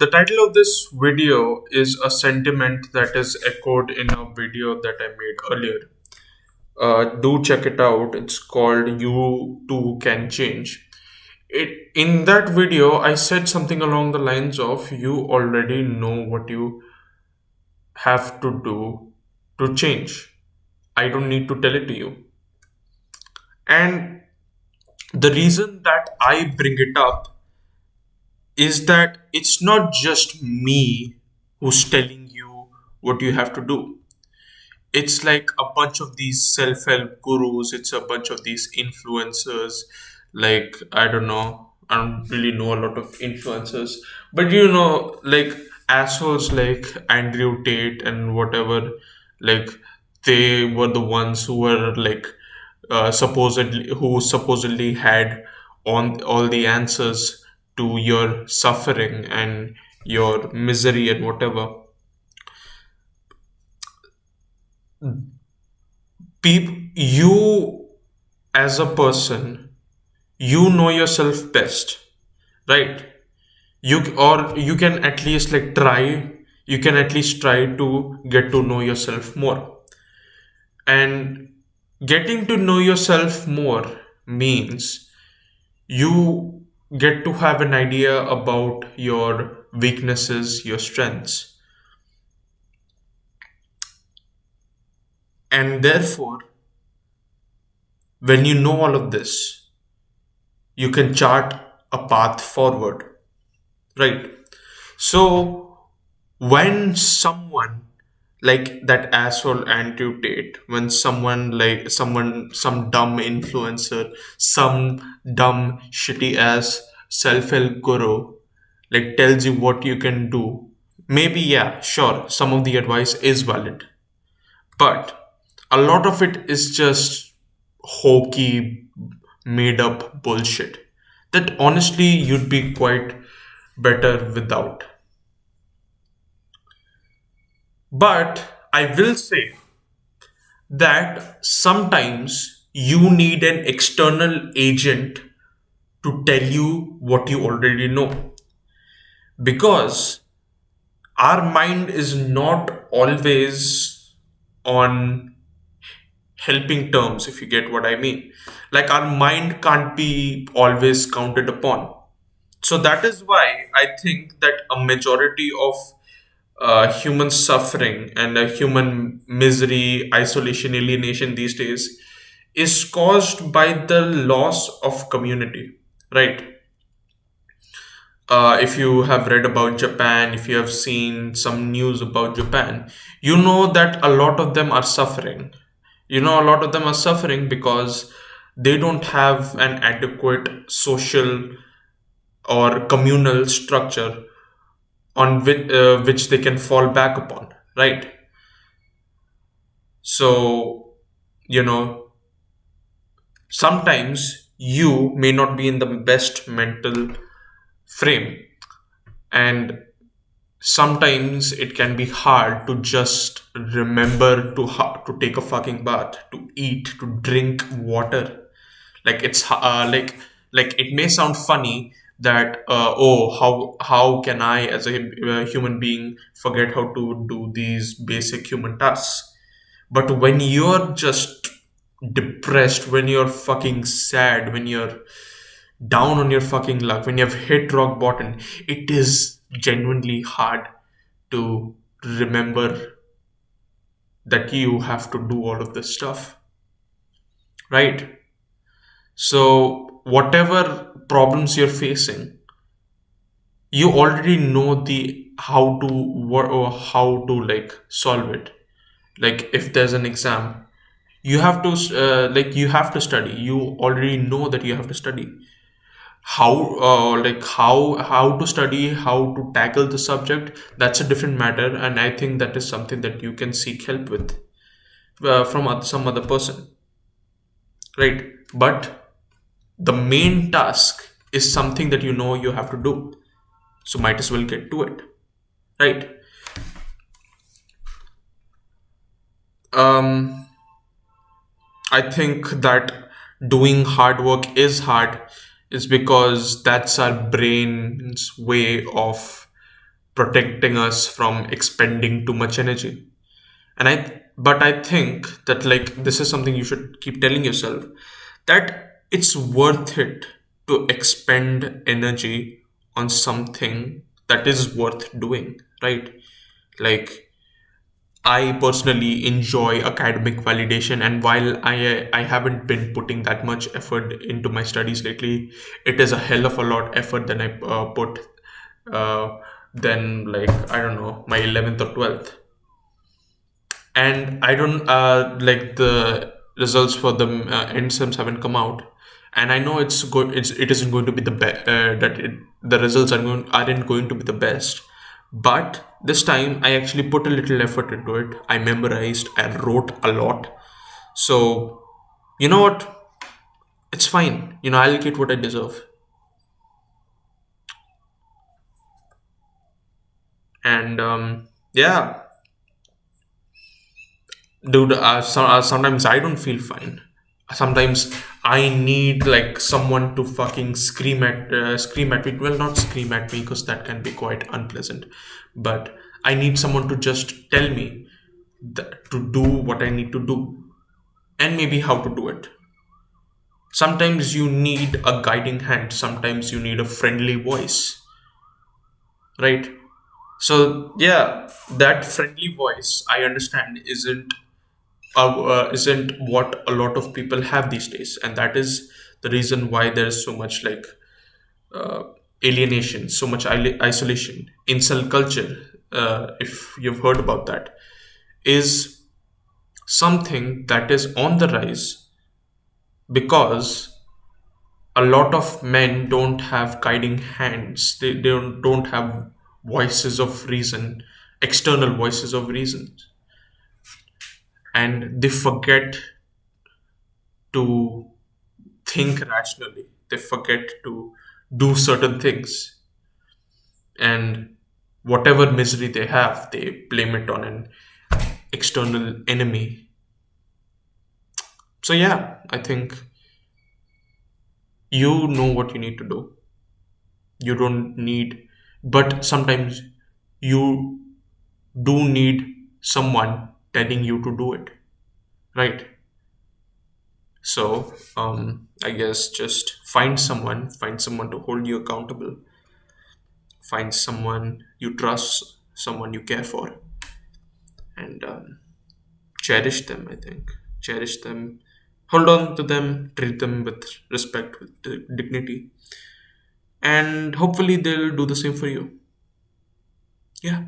The title of this video is a sentiment that is echoed in a video that I made earlier. Do check it out. It's called You Too Can Change. In that video, I said something along the lines of you already know what you have to do to change. I don't need to tell it to you. And the reason that I bring it up is that it's not just me who's telling you what you have to do. It's like a bunch of these self-help gurus, it's a bunch of these influencers. Like, I don't know, I don't really know a lot of influencers, but like assholes like Andrew Tate and whatever, like they were the ones who were like supposedly had on all the answers to your suffering and your misery and whatever. You as a person, you know yourself best, right? You can at least like try, you can at least try to get to know yourself more. And getting to know yourself more means you get to have an idea about your weaknesses, your strengths, and therefore when you know all of this, you can chart a path forward, right? So when someone like that asshole Andrew Tate, when some dumb influencer, some dumb shitty ass self-help guru like tells you what you can do, maybe yeah, sure, some of the advice is valid, but a lot of it is just hokey, made up bullshit that honestly you'd be quite better without. But I will say that sometimes you need an external agent to tell you what you already know, because our mind is not always on helping terms, if you get what I mean. Like, our mind can't be always counted upon. So that is why I think that a majority of human suffering and human misery, isolation, alienation these days is caused by the loss of community, right? If you have read about Japan, if you have seen some news about Japan, you know that a lot of them are suffering. A lot of them are suffering because they don't have an adequate social or communal structure on which they can fall back upon, right? So, you know, sometimes you may not be in the best mental frame, and sometimes it can be hard to just remember to take a fucking bath, to eat, to drink water. Like, like it may sound funny that oh, how can I as a human being forget how to do these basic human tasks? But when you're just depressed, when you're fucking sad, when you're down on your fucking luck, when you've hit rock bottom, it is genuinely hard to remember that you have to do all of this stuff, right? So, whatever problems you're facing, you already know the how to or how to like solve it. Like, if there's an exam, you have to you have to study. You already know that you have to study. How to study, how to tackle the subject, that's a different matter, and I think that is something that you can seek help with from some other person, right? But the main task is something that you know you have to do, so might as well get to it, right? um I think that doing hard work is hard is because that's our brain's way of protecting us from expending too much energy. But I think that, like, this is something you should keep telling yourself, that it's worth it to expend energy on something that is worth doing, right? Like, I personally enjoy academic validation, and while I haven't been putting that much effort into my studies lately, it is a hell of a lot effort than I put uh, than, like, I don't know, my 11th or 12th. And I don't like the results for the end sems haven't come out, and I know it isn't going to be the results aren't going to be the best, but this time I actually put a little effort into it. I memorized, I wrote a lot. So you know what, it's fine, I'll get what I deserve. And yeah, dude, sometimes I don't feel fine. Sometimes I need, like, someone to fucking scream at me. Well, not scream at me, because that can be quite unpleasant, but I need someone to just tell me to do what I need to do, and maybe how to do it. Sometimes you need a guiding hand, sometimes you need a friendly voice, right? So yeah, that friendly voice, I understand, isn't what a lot of people have these days, and that is the reason why there's so much, like, uh, alienation, so much isolation. Incel culture, if you've heard about that, is something that is on the rise, because a lot of men don't have guiding hands. They don't have voices of reason, external voices of reason, and they forget to think rationally. They forget to do certain things, and whatever misery they have, they blame it on an external enemy. So yeah, I think you know what you need to do. You don't need, but sometimes you do need someone telling you to do it, right? So I guess just find someone to hold you accountable, find someone you trust, someone you care for, and cherish them. I think cherish them, hold on to them, treat them with respect, with dignity, and hopefully they'll do the same for you. Yeah.